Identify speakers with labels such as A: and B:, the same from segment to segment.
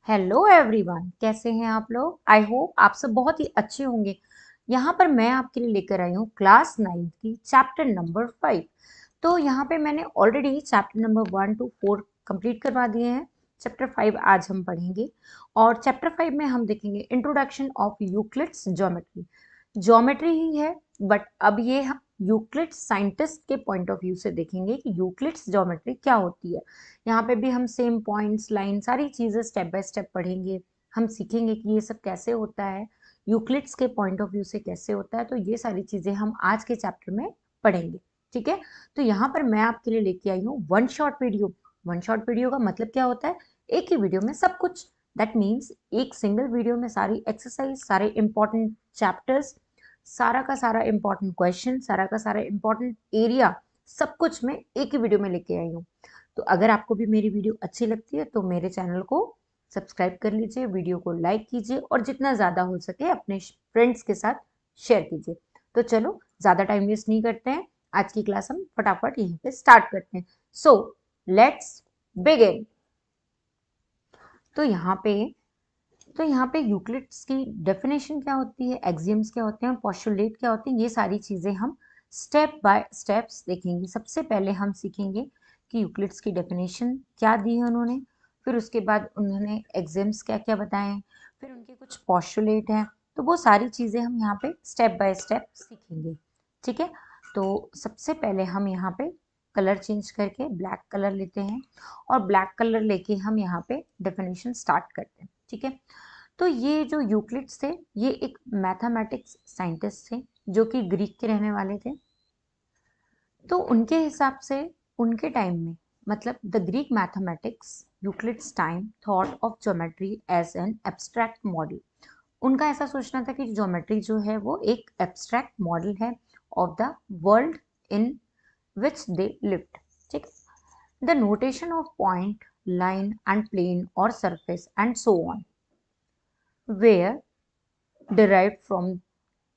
A: Hello everyone, कैसे हैं आप लोग। आई होप आप सब बहुत ही अच्छे होंगे। यहाँ पर मैं आपके लिए लेकर आई हूँ क्लास 9 की चैप्टर नंबर 5। तो यहाँ पे मैंने already chapter number 1 to 4 complete करवा दिए हैं। चैप्टर 5 आज हम पढ़ेंगे और चैप्टर 5 में हम देखेंगे introduction of Euclid's geometry. Geometry ही है, बट अब ये हम यूक्लिड्स साइंटिस्ट के पॉइंट ऑफ व्यू से देखेंगे कि यूक्लिड्स ज्योमेट्री क्या होती है। यहाँ पे भी हम सेम पॉइंट्स, लाइन, सारी चीज़ें स्टेप बाय स्टेप पढ़ेंगे। हम सीखेंगे कि ये सब कैसे होता है, यूक्लिड्स के पॉइंट ऑफ व्यू से कैसे होता है। तो ये सारी चीज़ें हम आज के चैप्टर में पढ़ेंगे। ठीक है, तो यहाँ पर मैं आपके लिए लेके आई हूँ one short video. One short video का मतलब क्या होता है? एक ही वीडियो में सब कुछ। दैट मीन्स एक सिंगल वीडियो में सारी एक्सरसाइज, सारे इंपॉर्टेंट चैप्टर्स, सारा का सारा इंपॉर्टेंट क्वेश्चन, सारा का सारा इंपॉर्टेंट एरिया, सब कुछ मैं एक ही वीडियो में लेके आई हूँ। तो अगर आपको भी मेरी वीडियो अच्छी लगती है तो मेरे चैनल को सब्सक्राइब कर लीजिए, वीडियो को लाइक कीजिए और जितना ज़्यादा हो सके अपने फ्रेंड्स के साथ शेयर कीजिए। तो चलो ज़्यादा टाइम वेस्ट नहीं करते हैं, आज की क्लास हम फटाफट यहीं पे स्टार्ट करते हैं। So let's begin. तो यहाँ पे तो यहाँ पे यूक्लिड्स की डेफिनेशन क्या होती है, एक्सियम्स क्या होते हैं, पोस्टुलेट क्या होते हैं, ये सारी चीज़ें हम स्टेप बाय स्टेप्स देखेंगे। सबसे पहले हम सीखेंगे कि यूक्लिड्स की डेफिनेशन क्या दी है उन्होंने, फिर उसके बाद उन्होंने एक्सियम्स क्या क्या बताए हैं, फिर उनके कुछ पोस्टुलेट हैं। तो वो सारी चीज़ें हम यहाँ पे स्टेप बाय स्टेप सीखेंगे। ठीक है, तो सबसे पहले हम यहाँ पे कलर चेंज करके ब्लैक कलर लेते हैं और ब्लैक कलर लेके हम यहाँ पे डेफिनेशन स्टार्ट करते हैं। ठीक है, तो ये जो यूक्लिड्स थे, ये एक मैथमेटिक्स साइंटिस्ट थे जो कि ग्रीक के रहने वाले थे। तो उनके हिसाब से उनके टाइम में, मतलब the Greek mathematics Euclid's time thought of geometry as an abstract model. उनका ऐसा सोचना था कि ज्योमेट्री जो है वो एक एब्स्ट्रैक्ट मॉडल है of the world in which they lived. ठीक, the notation of point, line and plane और surface and so on where derived from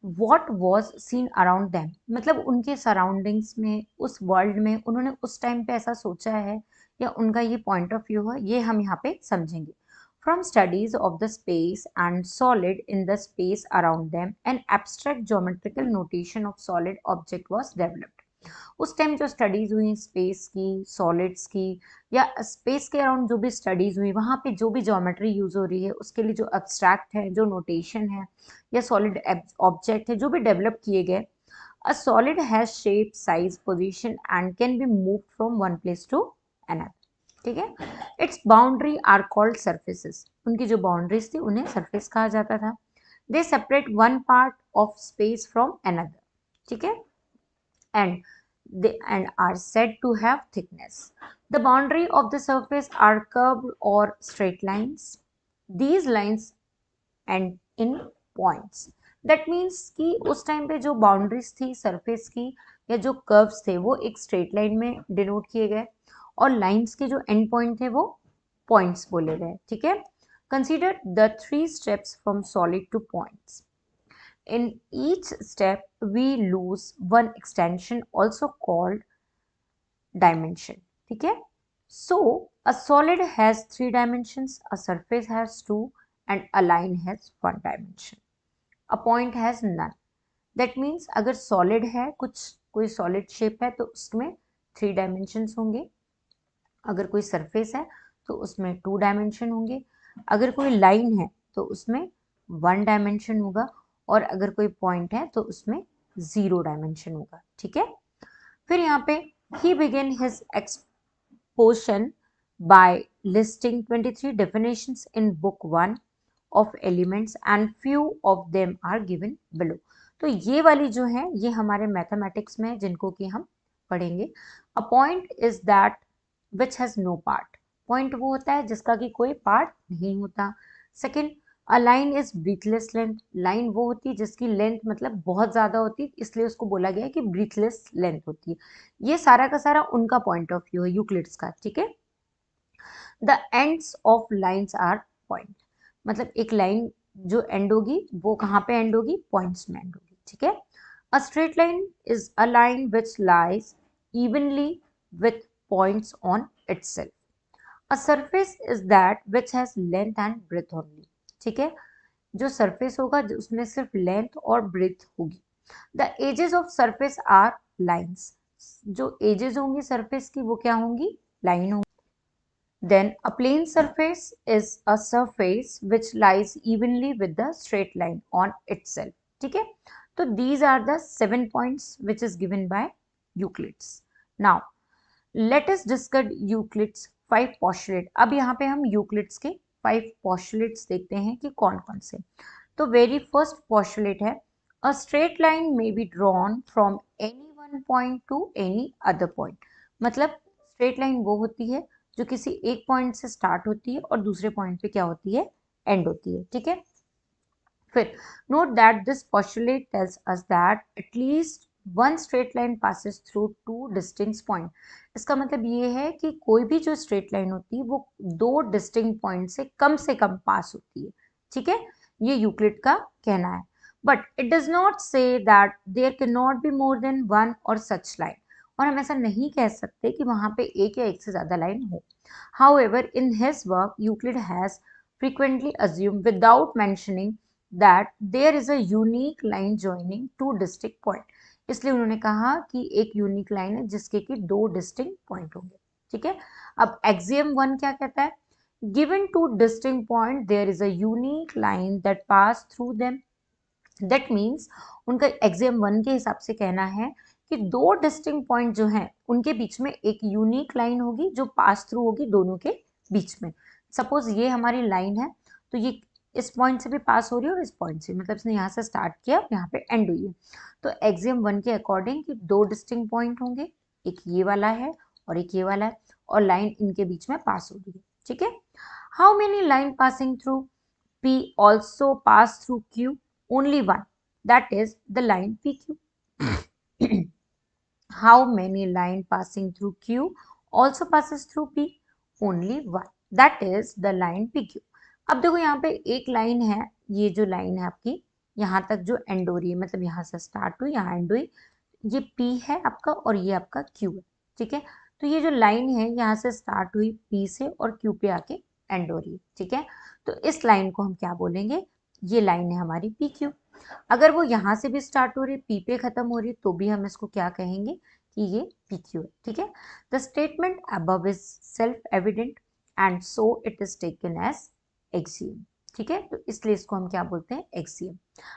A: what was seen around them। मतलब उनके सराउंडिंग्स में, उस वर्ल्ड में उन्होंने उस टाइम पे ऐसा सोचा है या उनका ये पॉइंट ऑफ व्यू है, ये हम यहाँ पे समझेंगे। From studies of the space and solid in the space around them an abstract geometrical notation of solid object was developed. उस टाइम जो स्टडीज हुई स्पेस की, सॉलिड्स की, या स्पेस के अराउंड जो भी स्टडीज हुई, वहाँ पे जो भी ज्योमेट्री यूज हो रही है उसके लिए जो एब्स्ट्रैक्ट है, जो नोटेशन है या सॉलिड ऑब्जेक्ट है जो भी डेवलप किए गए। A solid has shape, size, position and can be move from one place to another. ठीक है, its boundary are called surfaces. उनकी जो बाउंड्रीज थी उन्हें सरफेस कहा जाता था। They separate one part of space from another. ठीक है, and they and are said to have thickness. The boundary of the surface are curved or straight lines. These lines end in points. That means कि उस time पे जो boundaries थी surface की या जो कर्व्स थे वो एक स्ट्रेट लाइन में डिनोट किए गए और लाइंस के जो एंड पॉइंट थे वो पॉइंट्स बोले गए। ठीक है, consider the three steps from solid two points. In each step, we lose one extension also called dimension. ठीक है, so a solid has three dimensions, a surface has two, and a line has one dimension. A point has none. That means अगर solid है, कुछ कोई solid shape है तो उसमें three dimensions होंगे। अगर कोई सरफेस है तो उसमें टू डायमेंशन होंगे। अगर कोई लाइन है तो उसमें वन डायमेंशन होगा और अगर कोई पॉइंट है तो उसमें जीरो डायमेंशन होगा। ठीक है, फिर यहाँ पे ही begin his exposition by listing 23 definitions in book 1 of elements and few of them are given below। तो ये वाली जो है ये हमारे मैथमेटिक्स में जिनको कि हम पढ़ेंगे। A point is that which has no part. Point वो होता है जिसका कि कोई पार्ट नहीं होता। Second, a line is breathless length. Line वो होती है जिसकी लेंथ मतलब बहुत ज्यादा होती है, इसलिए उसको बोला गया है कि ब्रीथलेस लेंथ होती है। ये सारा का सारा उनका पॉइंट ऑफ व्यू है यूक्लिड्स का। ठीक है, the ends of lines are point. मतलब एक लाइन जो एंड होगी वो कहाँ पे एंड होगी? पॉइंट्स में एंड होगी। ठीक है, a straight line is a line which lies evenly with points on itself. A surface is that which has length and breadth only, ठीक है, जो सरफेस होगा उसमें सिर्फ लेंथ और ब्रेथ होगी। The edges of surface are lines, जो edges होंगी सरफेस की वो क्या होंगी, लाइन होंगी। Then a plane surface is a surface which lies evenly with the straight line on itself. ठीक है, तो these are the 7 points which is given by Euclid's. Now let us discuss Euclid's 5 postulate. अब यहाँ पे हम Euclid's के 5 postulates देखते हैं कि कौन कौन से। तो very first postulate है a straight line may be drawn from any one point to any other point. मतलब straight line वो होती है जो किसी एक पॉइंट से स्टार्ट होती है और दूसरे पॉइंट पे क्या होती है, एंड होती है, ठीक है। फिर note that this postulate tells us that at least one straight line passes through two distinct point. इसका मतलब ये है कि कोई भी जो स्ट्रेट लाइन होती है वो दो डिस्टिंक्ट पॉइंट से कम पास होती है, ठीक है, ये यूक्लिड का कहना है। But it does not say that there can not be more than one or such line, और हम ऐसा नहीं कह सकते कि वहां पे एक या एक से ज्यादा लाइन हो। However, in his work, Euclid has frequently assumed without mentioning that there is a unique line joining two distinct point. इसलिए उन्होंने कहा कि एक यूनिक लाइन है जिसके कि दो डिस्टिंक्ट पॉइंट होंगे, ठीक है। अब एक्सियम 1 क्या कहता है, given two distinct point there is a unique line that pass through them. That means उनका एग्जाम 1 के हिसाब से कहना है कि दो डिस्टिंक्ट पॉइंट जो हैं उनके बीच में एक यूनिक लाइन होगी जो पास थ्रू होगी दोनों के बीच में। सपोज ये हमारी लाइन है तो ये इस पॉइंट से भी पास हो रही है और इस पॉइंट से, मतलब इसने यहाँ से स्टार्ट किया और यहाँ पे एंड हुई है। तो एग्जाम 1 के अकॉर्डिंग कि दो डिस्टिंक्ट पॉइंट होंगे, एक ये वाला है और एक ये वाला है, और लाइन इनके बीच में पास हो रही है, ठीक है। How many line passing through P also pass through Q? Only one. That is the line PQ. How many line passing through Q also passes through P? Only one. That is the line PQ. अब देखो यहाँ पे एक line है, ये जो line है आपकी यहाँ तक जो एंड हो रही है, मतलब यहाँ से स्टार्ट हुई यहाँ एंड हुई, ये P है आपका और ये आपका Q है, ठीक है। तो ये जो लाइन है यहाँ से स्टार्ट हुई P से और Q पे आके एंड हो रही है, ठीक है। तो इस लाइन को हम क्या बोलेंगे, ये लाइन है हमारी पी क्यू। अगर वो यहाँ से भी स्टार्ट हो रही है पी पे खत्म हो रही है तो भी हम इसको क्या कहेंगे कि ये पी क्यू है, ठीक है। The statement above is self evident and so it is taken as axiom, ठीक है। तो इसलिए इसको हम क्या बोलते हैं, एक्सियम।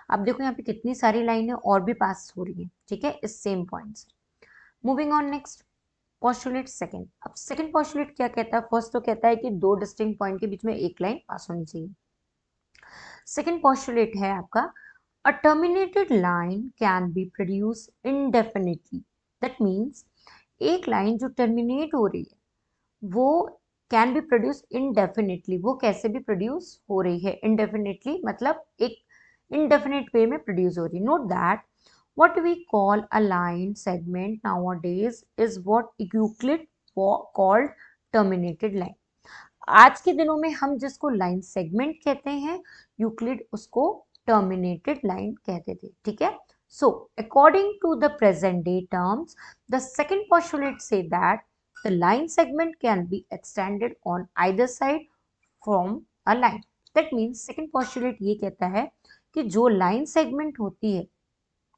A: अब देखो यहाँ पे कितनी सारी लाइनें और भी पास हो रही है, ठीक है, इस सेम पॉइंट से। Moving on next postulate second. अब सेकंड पोस्टुलेट क्या कहता है, फर्स्ट तो कहता है कि दो डिस्टिंक्ट पॉइंट के बीच में एक लाइन पास होनी चाहिए। सेकंड पोस्टुलेट है आपका a terminated line can be produce indefinitely. That means एक लाइन जो टर्मिनेट हो रही है वो कैन बी प्रोड्यूस इनडेफिनिटली, वो कैसे भी प्रोड्यूस हो रही है इनडेफिनिटली, मतलब एक इनडेफिनिट वे में प्रोड्यूस हो रही है। Note that what we call a line segment nowadays is what Euclid called terminated line. आज के दिनों में हम जिसको लाइन सेगमेंट कहते हैं यूक्लिड उसको टर्मिनेटेड लाइन कहते थे, ठीक है। So according to the present day terms the second postulate say that the line segment can be extended on either side from a line. That means second postulate ये कहता है कि जो लाइन सेगमेंट होती है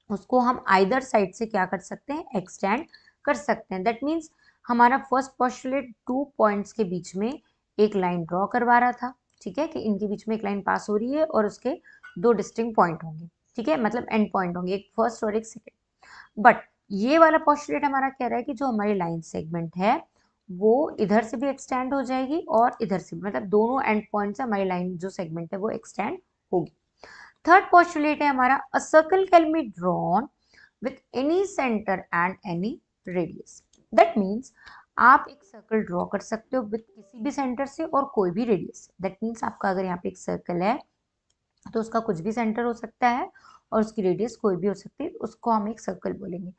A: उसको हम आइदर साइड से क्या कर सकते हैं, एक्सटेंड कर सकते हैं। दैट मीन्स हमारा फर्स्ट पोस्टुलेट टू पॉइंट्स के बीच में एक लाइन ड्रॉ करवा रहा था, ठीक है, कि इनके बीच में एक लाइन पास हो रही है और उसके दो डिस्टिंक्ट पॉइंट होंगे, ठीक है, मतलब एंड पॉइंट होंगे, एक फर्स्ट और एक सेकेंड। बट ये वाला पोस्टुलेट हमारा कह रहा है कि जो हमारी लाइन सेगमेंट है वो इधर से भी एक्सटेंड हो जाएगी और इधर से भी, मतलब दोनों एंड पॉइंट से हमारी लाइन जो सेगमेंट है वो एक्सटेंड होगी। थर्ड पोस्टुलेट है हमारा a circle can be drawn with any centre and any radius. That means आप एक सर्कल ड्रॉ कर सकते हो विथ किसी भी सेंटर से और कोई भी रेडियस से। दैट मीन्स आपका अगर यहाँ पे एक सर्कल है तो उसका कुछ भी सेंटर हो सकता है और उसकी रेडियस कोई भी हो सकती है, उसको हम एक सर्कल बोलेंगे।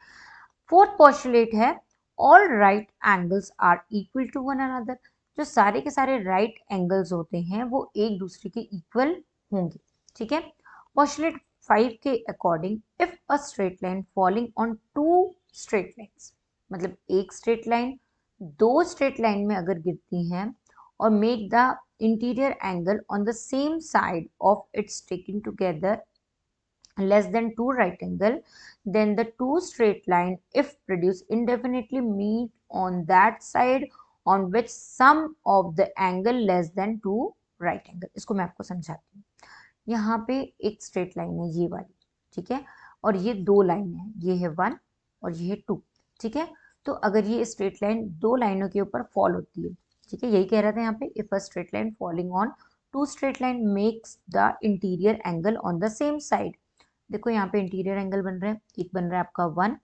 A: फोर्थ पोस्टुलेट है all right angles are equal to one another. जो सारे के सारे राइट एंगल्स होते हैं वो एक दूसरे के इक्वल होंगे, ठीक है। पोस्टुलेट 5 के according if a straight line falling on two straight lines, मतलब एक स्ट्रेट लाइन दो स्ट्रेट लाइन में अगर गिरती हैं or make the interior angle on the same side of its taken together less than 2 right angle, then the two straight line if produced indefinitely meet on that side on which sum of the angle less than 2 right angle। इसको मैं आपको समझाती हूँ। यहाँ पे एक straight line है ये वाली, ठीक है, और ये दो लाइन है, ये है 1 और ये है 2, ठीक है। तो अगर ये स्ट्रेट लाइन दो लाइनों के ऊपर फॉल होती है, ठीक है, यही कह रहा था यहाँ पे, if a straight line falling on two straight line makes the interior angle on the same side. देखो यहाँ पे इंटीरियर एंगल बन रहा है, एक बन रहा है आपका 1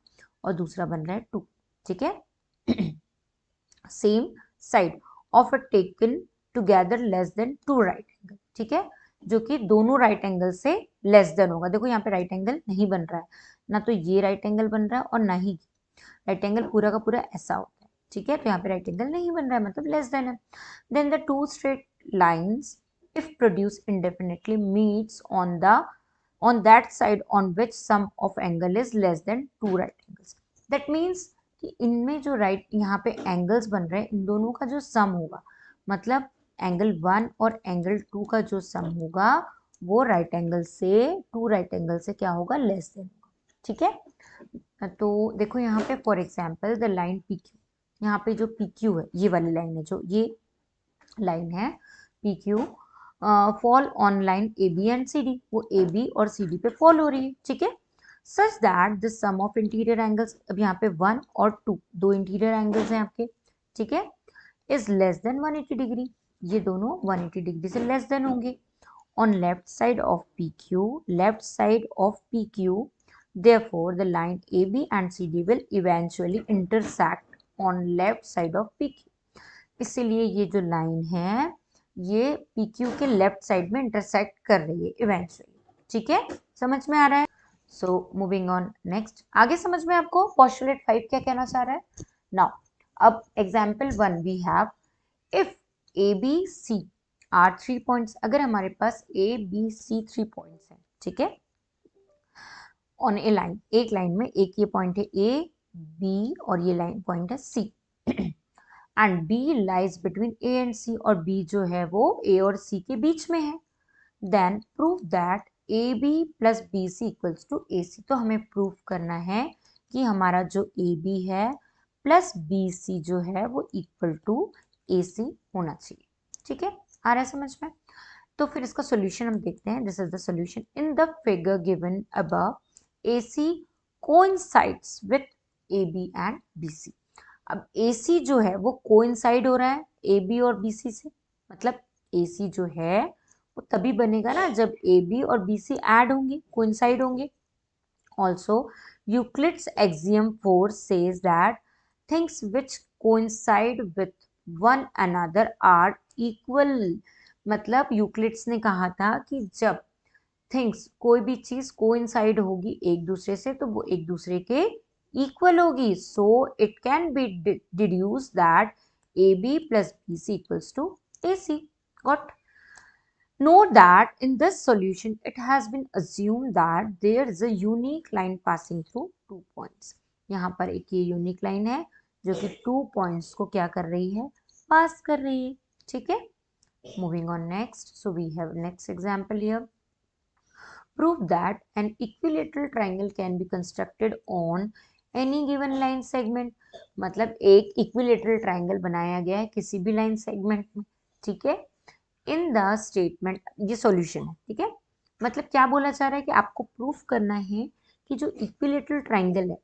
A: और दूसरा बन रहा है 2, ठीक है, same side of a taken together less then 2 right angle, ठीक है, जो कि दोनों राइट एंगल से लेस देन होगा। देखो यहाँ पे राइट एंगल नहीं बन रहा है, ना तो ये राइट एंगल बन रहा है और ना ही राइट एंगल पूरा का पूरा ऐसा होता है, ठीक है, तो यहाँ पे राइट एंगल नहीं बन रहा है, मतलब लेस देन है। Then the two straight lines if produce indefinitely meets on that side on which sum of angle is less than 2 right angles। that means कि इनमें जो राइट यहाँ पे एंगल्स बन रहे हैं, इन दोनों का जो सम होगा, मतलब एंगल 1 और एंगल 2 का जो सम होगा वो राइट एंगल से 2 राइट एंगल से क्या होगा, लेस देन होगा, ठीक है। तो देखो यहाँ पे for example the line P Q, यहाँ पे जो पी क्यू है, ये वाली लाइन है, जो ये लाइन है P Q fall on line A B and C D, वो ए बी और सी डी पे फॉल हो रही है, ठीक है, such that the sum of interior angles, अब यहाँ पे 1 और 2 दो इंटीरियर एंगल्स हैं आपके, ठीक है, इज लेस देन 180 डिग्री, ये दोनों 180 डिग्री से लेस देन होंगे on left side of PQ, left side of PQ, therefore the line AB and CD will eventually intersect on left side of PQ। इसलिए ये जो लाइन है ये PQ के लेफ्ट साइड में इंटरसेक्ट कर रही है इवेंचुअली, ठीक है, समझ में आ रहा है। सो मूविंग ऑन नेक्स्ट, आगे समझ में आपको पोस्टुलेट 5 क्या कहना चाह रहा है। नाउ अब example 1 we have if A B C are 3 points, अगर हमारे पास ए बी सी 3 पॉइंट्स हैं, ठीक है, ऑन ए लाइन, एक लाइन में एक ये पॉइंट है ए बी और ये लाइन पॉइंट है C and B lies between A and C, और बी जो है वो ए और सी के बीच में है, then prove that A B plus B C equals to A C. तो हमें प्रूव करना है कि हमारा जो ए बी है प्लस बी सी जो है वो इक्वल टू ए सी होना चाहिए, ठीक है, आ रहा है समझ में। तो फिर इसका सॉल्यूशन हम देखते हैं। This is the solution in the figure given above, A C coincides with A B and B C. अब ए सी जो है वो कोइंसाइड हो रहा है ए बी और बी सी से, मतलब ए सी जो है वो तभी बनेगा ना जब ए बी और बी सी ऐड होंगे, कोइंसाइड होंगे। Also Euclid's axiom 4 says that things which coincide with one another are equal। मतलब यूक्लिड्स ने कहा था कि जब थिंग्स, कोई भी चीज कोइंसाइड होगी एक दूसरे से तो वो एक दूसरे के इक्वल होगी। So it can be deduce that A B plus B C equals to A C. Got? Note that in this solution it has been assumed that there is a unique line passing through 2 points। यहाँ पर एक ये unique line है जो कि 2 points को क्या कर रही है, पास कर रही है, ठीक है। Moving on next, so we have next example here। Prove that an equilateral triangle can be constructed on any given line segment। मतलब एक equilateral triangle बनाया गया है किसी भी line segment में, ठीक है। इन द स्टेटमेंट, ये सॉल्यूशन है, ठीक है, मतलब क्या बोला जा रहा है कि आपको प्रूफ करना है कि जो इक्विलेटरल ट्राइंगल है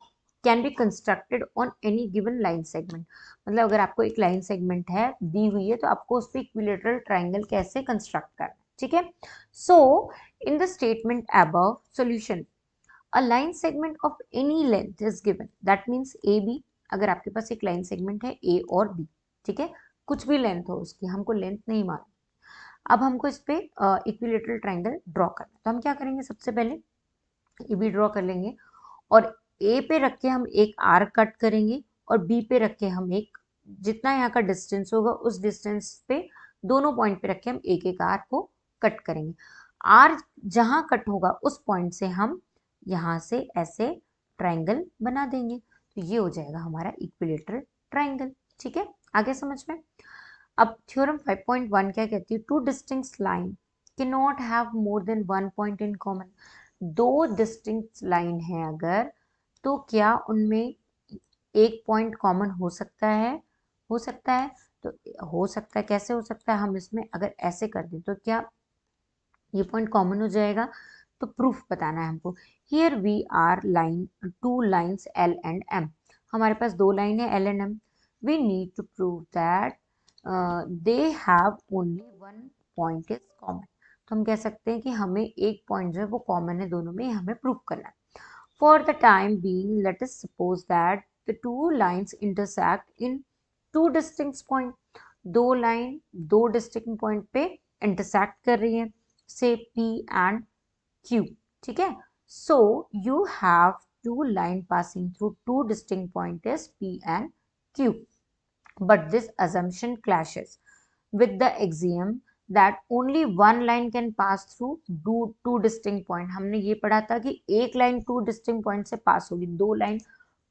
A: can be constructed on any given line segment. मतलब अगर आपको एक लाइन सेगमेंट है दी हुई है तो आपको उस पर इक्विलेटरल ट्राइंगल कैसे कंस्ट्रक्ट करना है, ठीक है। So in the statement above solution, a line segment of any length is given, that means A B, अगर आपके पास एक लाइन सेगमेंट है ए और बी, ठीक है, कुछ भी लेंथ हो उसकी, हमको लेंथ नहीं मालूम। अब हमको इस पे इक्विलेटरल ट्राइंगल ड्रॉ करना है, तो हम क्या करेंगे, सबसे पहले ए बी ड्रॉ कर लेंगे और ए पे रख के हम एक आर कट करेंगे और बी पे रख के हम एक, जितना यहाँ का डिस्टेंस होगा उस डिस्टेंस पे दोनों पॉइंट पे रख के हम एक एक आर को कट करेंगे। आर जहाँ कट होगा उस पॉइंट से हम यहाँ से ऐसे ट्राइंगल बना देंगे, तो ये हो जाएगा हमारा इक्विलेटरल ट्राइंगल, ठीक है, आगे समझ में। अब थ्योरम 5.1 क्या कहती है, to distinct line can not have more than one point in common. दो डिस्टिंक्ट लाइन है अगर, तो क्या उनमें एक पॉइंट कॉमन हो सकता है? हो सकता है। तो हो सकता है, कैसे हो सकता है? हम इसमें अगर ऐसे कर दें तो क्या ये पॉइंट कॉमन हो जाएगा? तो प्रूफ बताना है हमको। Here we are line two lines L and M, हमारे पास दो लाइन है L and M. We need to prove that they have only one point is common. तो हम कह सकते हैं कि हमें एक पॉइंट जो है वो कॉमन है दोनों में, हमें प्रूव करना है। For the time being, let us suppose that the two lines intersect in two distinct point। दो लाइन दो डिस्टिंक्ट पॉइंट पे इंटरसेक्ट कर रही है, से P and Q, ठीक है। So you have two line passing through two distinct points P and Q, but this assumption clashes with the axiom that only one line can pass through two distinct point। हमने ये पढ़ा था कि एक line to distinct point से पास होगी, दो line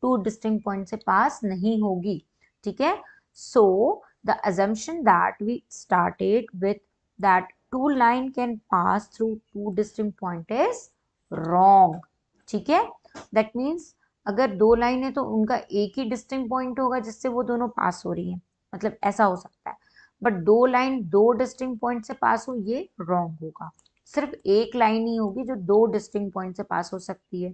A: to distinct point से पास नहीं होगी, ठीक है। So the assumption that we started with, that two line can pass through two distinct point is wrong, ठीक है। that means अगर दो लाइन है तो उनका एक ही डिस्टिंक्ट पॉइंट होगा जिससे वो दोनों पास हो रही है, मतलब ऐसा हो सकता है। बट दो लाइन दो डिस्टिंक्ट पॉइंट से पास हो, ये रॉन्ग होगा। सिर्फ एक लाइन ही होगी जो दो डिस्टिंक्ट पॉइंट से पास हो सकती है,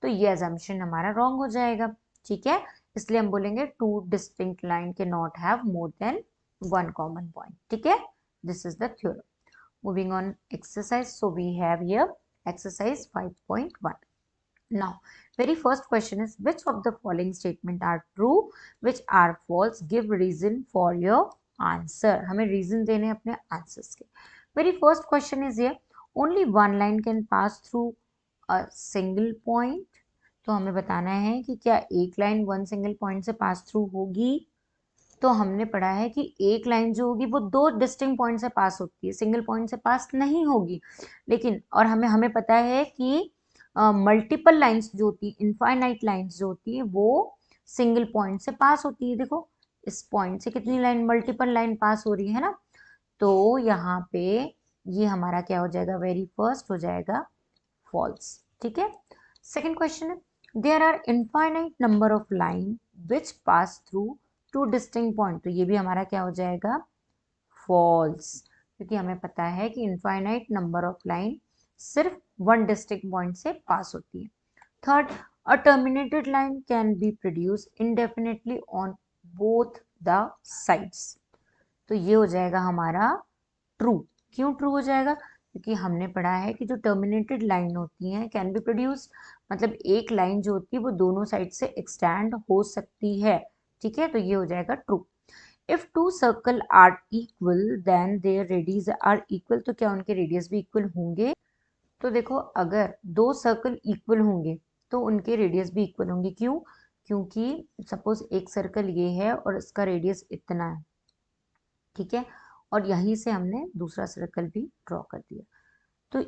A: तो ये अजम्पशन हमारा रॉन्ग हो जाएगा, ठीक है। इसलिए हम बोलेंगे टू डिस्टिंक्ट लाइन के not have more than one common point, ठीक है। This is the theorem. Moving on exercise, so we have here exercise 5.1। Now, very first question is, which of the following statement are true, which are false? Give reason for your answer। हमें reason देने हैं अपने answers के। Very first question is here, only one line can pass through a single point। तो हमें बताना है कि क्या एक लाइन वन सिंगल पॉइंट से पास थ्रू होगी। तो हमने पढ़ा है कि एक लाइन जो होगी वो दो डिस्टिंक्ट पॉइंट से पास होती है, सिंगल पॉइंट से पास नहीं होगी। लेकिन और हमें हमें पता है कि मल्टीपल लाइंस जो होती है, इनफाइनाइट लाइंस जो होती है, वो सिंगल पॉइंट से पास होती है। देखो इस पॉइंट से कितनी लाइन, मल्टीपल लाइन पास हो रही है ना। तो यहाँ पे ये हमारा क्या हो जाएगा, वेरी फर्स्ट हो जाएगा फॉल्स, ठीक है। सेकेंड क्वेश्चन है, there are infinite number of line which pass through two distinct point. तो ये भी हमारा क्या हो जाएगा, फॉल्स, क्योंकि हमें पता है कि इनफाइनाइट नंबर ऑफ लाइन सिर्फ वन डिस्टिंक्ट पॉइंट से पास होती है। Third, a terminated line can be produce indefinitely on both the sides. तो ये हो जाएगा हमारा ट्रू। क्यों ट्रू हो जाएगा, क्योंकि हमने पढ़ा है कि जो टर्मिनेटेड लाइन होती हैं कैन बी प्रोड्यूस, मतलब एक लाइन जो होती है वो दोनों साइड से एक्सटेंड हो सकती है, ठीक है। तो ये हो जाएगा true. If two circle are equal then their radius are equal. तो क्या उनके रेडियस भी इक्वल होंगे? तो देखो अगर दो सर्कल इक्वल होंगे तो उनके रेडियस भी इक्वल होंगे। क्यों? क्योंकि सपोज एक सर्कल ये है और इसका रेडियस इतना है, ठीक है, और यहीं से हमने दूसरा सर्कल भी ड्रॉ कर दिया। तो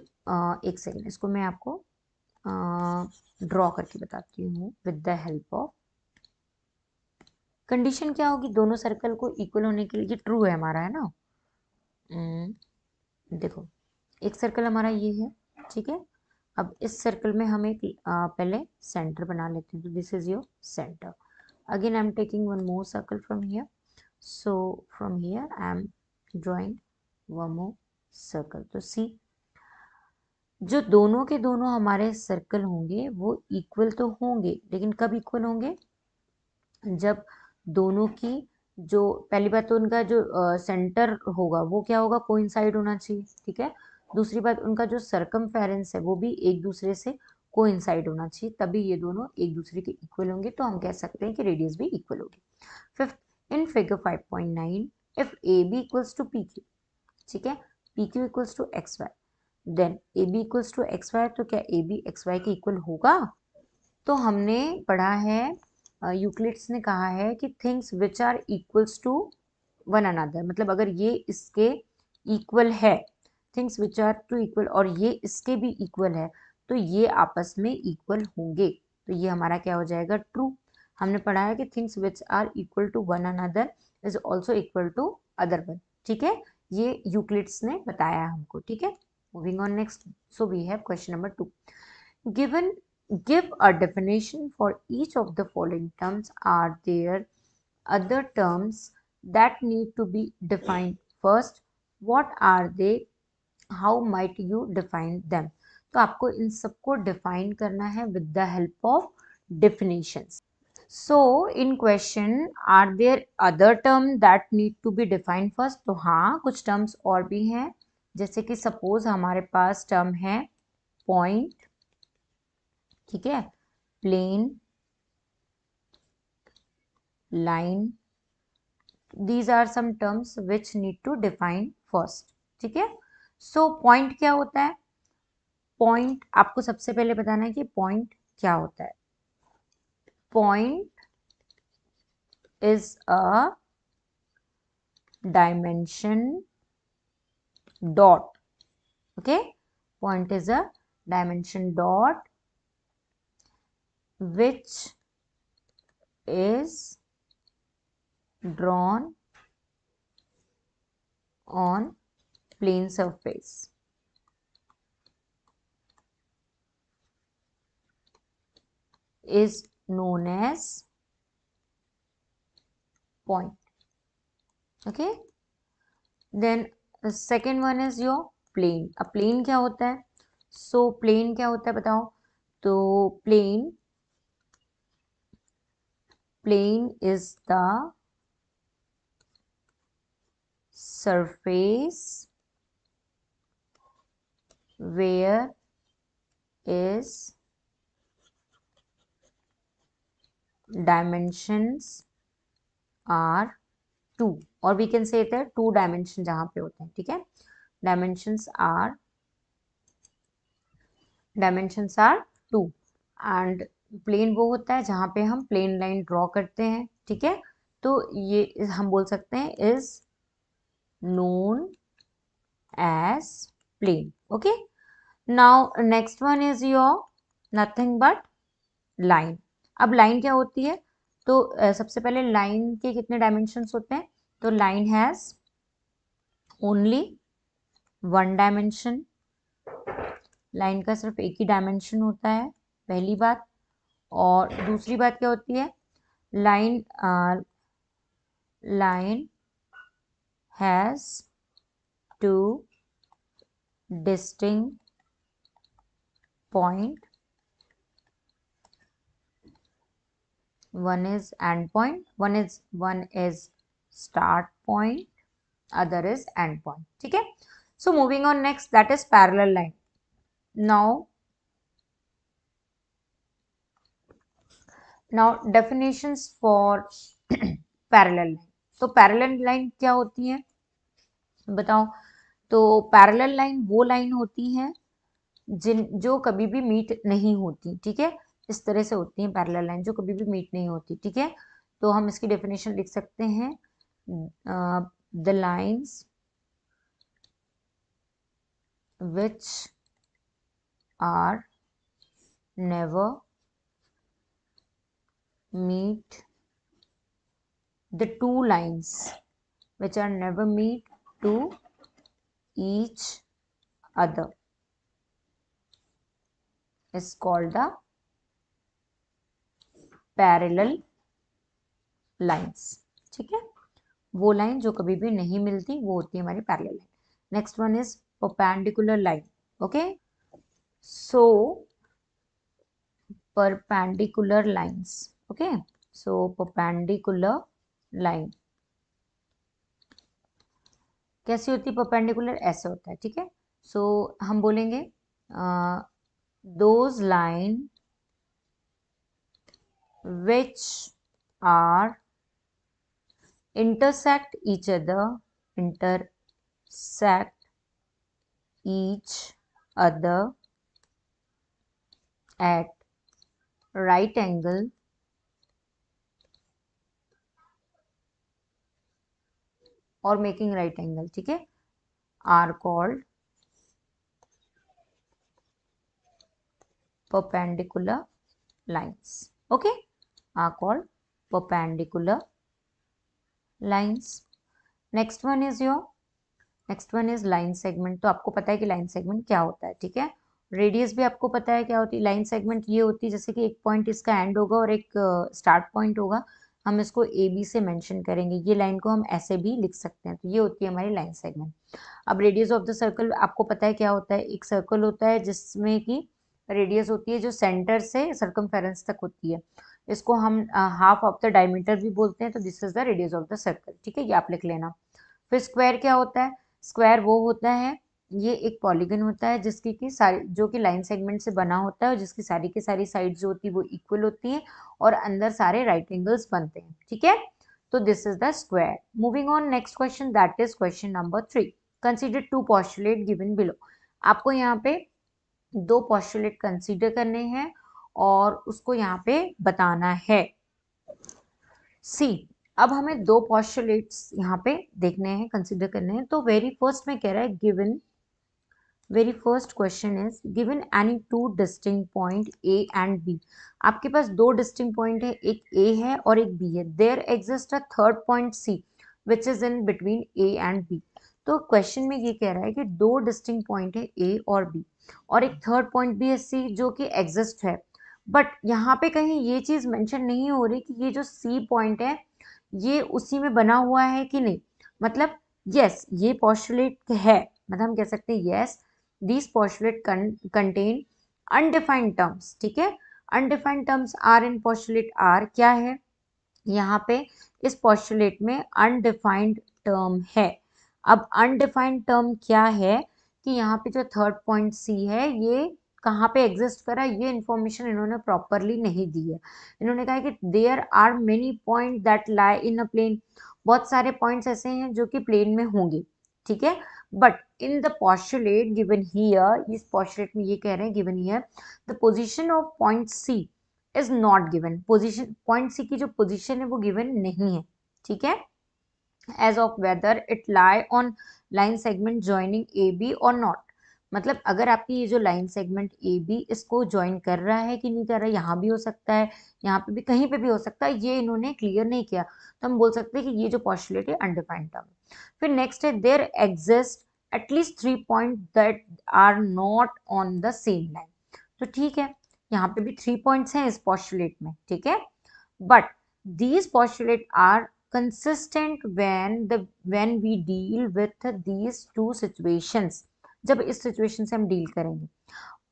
A: एक सेकेंड, इसको मैं आपको ड्रॉ करके बताती हूँ with the help of. Condition क्या होगी, दोनों सर्कल को इक्वल होने के लिए, ट्रू है हमारा, है ना। देखो एक सर्कल हमारा ये है, ठीक है। अब इस सर्कल में हम एक पहले सेंटर बना लेते हैं। तो this is your centre. Again I am taking one more circle from here. So from here I am drawing one more circle. तो सी, जो दोनों के दोनों हमारे सर्कल होंगे वो इक्वल तो होंगे, लेकिन कब इक्वल होंगे, जब दोनों की जो पहली बात तो उनका जो सेंटर होगा वो क्या होगा, कोइंसाइड होना चाहिए, ठीक है। दूसरी बात उनका जो सरकमफेरेंस है वो भी एक दूसरे से कोइंसाइड होना चाहिए, तभी ये दोनों एक दूसरे के इक्वल होंगे। तो हम कह सकते हैं कि रेडियस भी इक्वल होगी। Fifth, in figure 5.9 if A B equals to P Q, ठीक है, P Q equals to X Y, then A B equals to X Y. तो क्या ए बी एक्स वाई के इक्वल होगा? तो हमने पढ़ा है, यूक्लिड्स ने कहा है कि things which are equals to one another, मतलब अगर ये इसके इक्वल है, things which are to equal, और ये इसके भी इक्वल है, तो ये आपस में इक्वल होंगे। तो ये हमारा क्या हो जाएगा, ट्रू। हमने पढ़ा है कि things which are equal to one another is also equal to other one. ठीक है, ये यूक्लिड्स ने बताया हमको। ठीक है, moving on next. So we have question number 2। Given give a definition for each of the following terms. Are there other terms that need to be defined first? What are they? How might you define them? तो आपको इन सबको define करना है with the help of definitions. So in question, are there other terms that need to be defined first? तो हाँ, कुछ terms और भी हैं, जैसे कि सपोज हमारे पास टर्म है पॉइंट, ठीक है, plane, line. These are some terms which need to define first. ठीक है, सो पॉइंट क्या होता है? पॉइंट आपको सबसे पहले बताना है कि पॉइंट क्या होता है। Point is a dimension dot. Okay, point is a dimension dot which is drawn on plane surface. Is known as point. Okay, then the second one is your plane. अब plane क्या होता है? So plane क्या होता है बताओ? तो plane is the surface where is dimensions are 2, or we can say that 2 dimension जहाँ पे होते हैं। ठीक है, dimensions are 2 and प्लेन वो होता है जहाँ पे हम प्लेन लाइन ड्रॉ करते हैं। ठीक है, तो ये हम बोल सकते हैं is known as plane. Okay, now next one is your nothing but line. अब लाइन क्या होती है? तो सबसे पहले लाइन के कितने डायमेंशंस होते हैं? तो line has only 1 dimension. Line का सिर्फ एक ही डायमेंशन होता है, पहली बात। और दूसरी बात क्या होती है? Line has 2 distinct point. One is end point, one is start point, other is end point. ठीक है, so moving on next, that is parallel line. Now definitions for parallel line. तो parallel line क्या होती है बताओ? तो parallel line वो line होती है जो कभी भी मीट नहीं होती। ठीक है, इस तरह से होती है पैरेलल लाइन जो कभी भी मीट नहीं होती। ठीक है, तो हम इसकी डेफिनेशन लिख सकते हैं, the lines which are never meet, the two lines which are never meet to each other is called the parallel lines. ठीक है, वो लाइन जो कभी भी नहीं मिलती वो होती है हमारी parallel line. Next one is perpendicular line. Okay, so perpendicular lines. Okay, so perpendicular line कैसी होती है? परपेंडिकुलर ऐसे होता है। ठीक है, सो हम बोलेंगे those line which are intersect each other at right angle or making right angle, ठीक है, are called perpendicular lines. Okay, are called perpendicular lines. Next one is your next one is line segment. तो आपको पता है कि line segment क्या होता है, ठीक है। रेडियस भी आपको पता है क्या होती है। लाइन सेगमेंट ये होती है जैसे कि एक पॉइंट इसका एंड होगा और एक स्टार्ट पॉइंट होगा, हम इसको ए बी से मेंशन करेंगे, ये लाइन को हम ऐसे भी लिख सकते हैं, तो ये होती है हमारी लाइन सेगमेंट। अब रेडियस ऑफ द सर्कल आपको पता है क्या होता है। एक सर्कल होता है जिसमें कि रेडियस होती है जो सेंटर से सर्कमफेरेंस तक होती है, इसको हम हाफ ऑफ द डायमीटर भी बोलते हैं, तो this is the radius of the circle, ठीक है, ये आप लिख लेना। फिर स्क्वायर क्या होता है। स्क्वायर वो होता है, ये एक पॉलीगन होता है जिसकी की सारी जो कि लाइन सेगमेंट से बना होता है और जिसकी सारी की सारी साइड्स जो होती है वो इक्वल होती है और अंदर सारे राइट एंगल्स बनते हैं, ठीक है। तो this is the square. Moving on next question, that is question number 3। Consider two postulate given below. आपको यहाँ पे दो पोस्टुलेट कंसीडर करने हैं और उसको यहाँ पे बताना है। सी, अब हमें दो पोस्टुलेट्स यहाँ पे देखने हैं, कंसीडर करने हैं। तो वेरी फर्स्ट में कह रहा है given, very first question is given any two distinct point A and B. आपके पास दो डिस्टिंक्ट पॉइंट है, एक ए है और एक बी है। There exist a third point C which is in between A and B. तो क्वेश्चन में ये कह रहा है कि दो डिस्टिंक्ट पॉइंट है ए और बी और एक थर्ड पॉइंट भी है सी जो कि एग्जिस्ट है, बट यहाँ पे कहीं ये चीज मेंशन नहीं हो रही कि ये जो सी पॉइंट है ये उसी में बना हुआ है कि नहीं। मतलब यस, ये पोस्टुलेट है, मतलब हम कह सकते हैं yes these postulate contain undefined terms, ठीक है। undefined terms are in postulate are क्या है यहाँ पे इस पोस्टुलेट में अनडिफाइंड टर्म है। अब अनडिफाइंड टर्म क्या है कि यहाँ पे जो थर्ड पॉइंट सी है ये कहाँ पे एग्जिस्ट कर रहा है, ये इंफॉर्मेशन इन्होंने प्रॉपरली नहीं दी है। इन्होंने कहा है कि there are many point that lie in a plane, बहुत सारे पॉइंट्स ऐसे हैं जो कि प्लेन में होंगे, ठीक है। But in the postulate given here, इस पोस्टुलेट में ये कह रहे हैं given here the position of point C is not given. Position point C की जो पोजीशन है वो गिवन नहीं है, ठीक है। As of whether it lie on line segment joining A B और नॉट। मतलब अगर आपकी ये जो लाइन सेगमेंट ए बी इसको ज्वाइन कर रहा है कि नहीं कर रहा है, यहाँ भी हो सकता है, यहाँ पे भी, कहीं पे भी हो सकता है, ये इन्होंने क्लियर नहीं किया, तो हम बोल सकते हैं कि ये जो पॉस्टुलेट है अनडिफाइंड टर्म। फिर नेक्स्ट है there exist at least 3 point that are not on the same line. तो ठीक है, यहाँ पे भी 3 पॉइंट्स हैं इस पॉस्टुलेट में, ठीक है। But these postulates are consistent when we deal with these two situations। जब इस सिचुएशन से हम डील करेंगे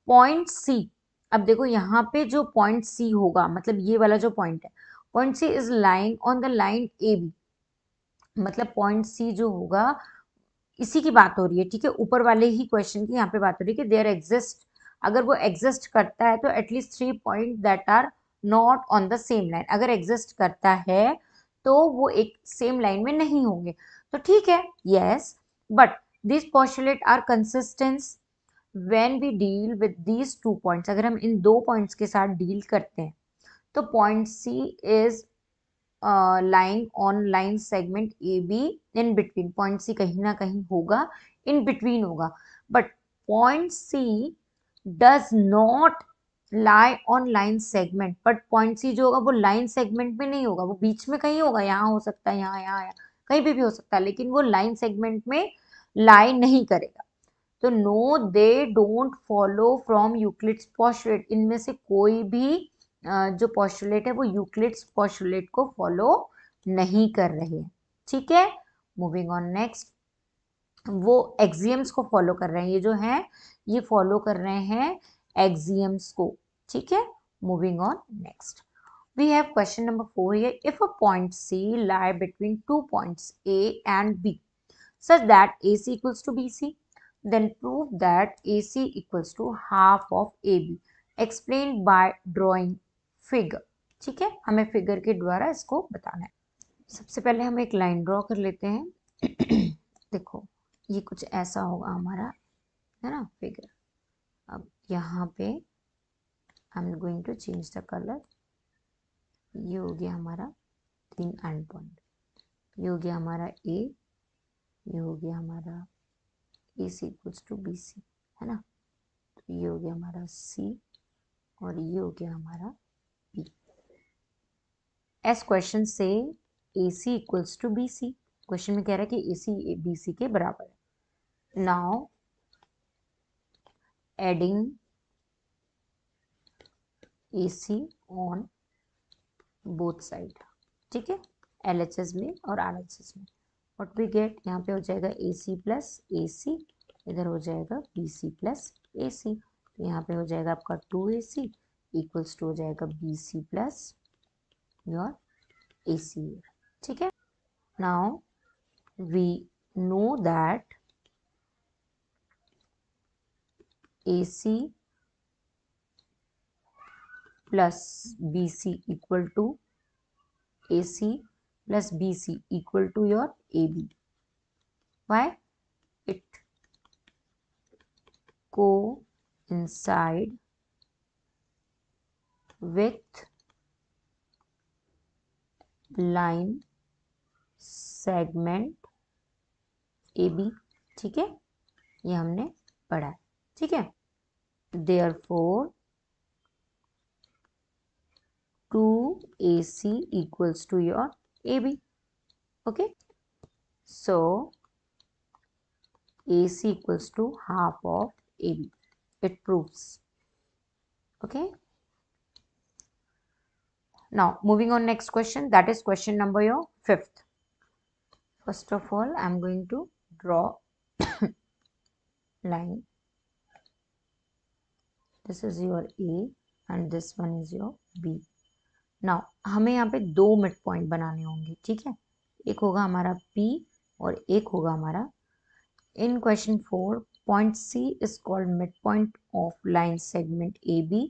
A: पॉइंट सी। अब देखो यहाँ पे जो पॉइंट सी होगा, मतलब ये वाला जो पॉइंट है, point C is lying on the line A B. मतलब पॉइंट सी जो होगा इसी की बात हो रही है, ठीक है, ऊपर वाले ही क्वेश्चन की यहाँ पे बात हो रही है कि देयर एग्जिस्ट, अगर वो एग्जिस्ट करता है तो at least 3 point that are not on the same line. अगर एग्जिस्ट करता है तो वो एक सेम लाइन में नहीं होंगे, तो ठीक है yes. But this postulate are consistent when we deal with these two points. अगर हम इन दो पॉइंट्स के साथ डील करते हैं तो point C is line on line segment A B in between. Point C कहीं ना कहीं होगा, इन बिटवीन होगा, but point C does not lie on line segment. But point C जो होगा वो लाइन सेगमेंट में नहीं होगा, वो बीच में कहीं होगा, यहाँ हो सकता है, यहाँ कहीं पे भी हो सकता है, लेकिन वो लाइन सेगमेंट में लाई नहीं करेगा। तो no they don't follow from Euclid's postulate. इनमें से कोई भी जो पोस्टुलेट है वो यूक्लिड्स पोस्टुलेट को फॉलो नहीं कर रहे हैं, ठीक है। मूविंग ऑन नेक्स्ट, वो एक्सियम्स को फॉलो कर रहे हैं, ये जो है ये फॉलो कर रहे हैं एक्सियम्स को, ठीक है। Moving on next, we have question number 4 here। if a point C lie between 2 points A and B such that AC equals to BC, then prove that AC equals to half of AB explained by drawing figure। ठीक है, हमें figure के द्वारा इसको बताना है। सबसे पहले हम एक लाइन ड्रॉ कर लेते हैं। देखो ये कुछ ऐसा होगा हमारा, है ना, फिगर। अब यहाँ पे I am going to change the colour. ये हो गया हमारा 3 एंड पॉइंट, ये हो गया हमारा ए, ये हो गया हमारा ए सी इक्वल्स टू बी सी, है ना। तो ये हो गया हमारा सी और ये हो गया हमारा बी। एज क्वेश्चन से A C equals to B C. Question में कह रहा है कि ए सी बी सी के बराबर है। Now adding A C on both side, ठीक है, LHS में और RHS में। व्हाट वी गेट, यहाँ पे हो जाएगा ए सी प्लस ए सी, इधर हो जाएगा बी सी प्लस ए सी। तो यहाँ पे हो जाएगा आपका 2AC इक्वल्स टू हो जाएगा B C plus your A C, ठीक है। Now we know that A C plus B C equal to AC plus BC equal to your AB. Why? It coincide with line segment AB, ठीक है, ये हमने पढ़ा है, ठीक है। Therefore 2AC equals to your AB. Okay, so AC equals to half of AB. It proves. Okay. Now moving on next question, that is question number your 5th. First of all, I am going to draw line. This is your A and this one is your B. Now हमें यहाँ पे 2 mid point बनाने होंगे, ठीक है। एक होगा हमारा P और एक होगा हमारा, in question 4 point C is called midpoint of line segment AB.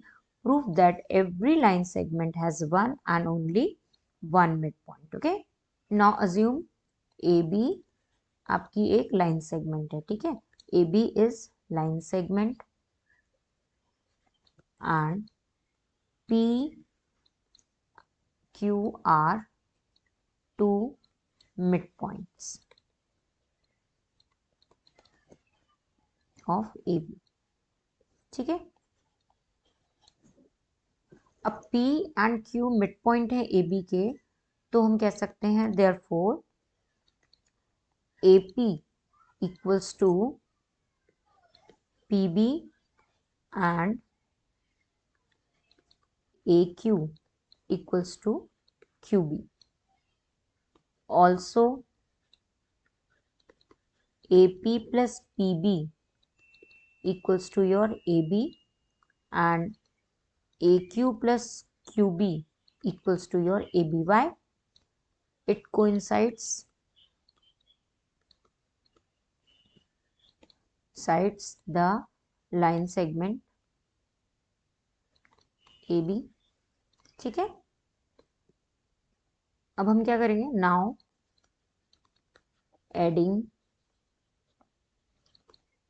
A: Prove that every line segment has one and only one midpoint. Okay. Now assume AB आपकी एक लाइन सेगमेंट है, ठीक है। AB is line segment and P Q are two midpoints of AB, ठीक है। अब P and Q mid point है AB के, तो हम कह सकते हैं therefore AP equals to PB and AQ equals to QB. Also AP plus PB equals to your AB and AQ plus QB equals to your AB. Why? It coincides the line segment AB, ठीक है। अब हम क्या करेंगे, now adding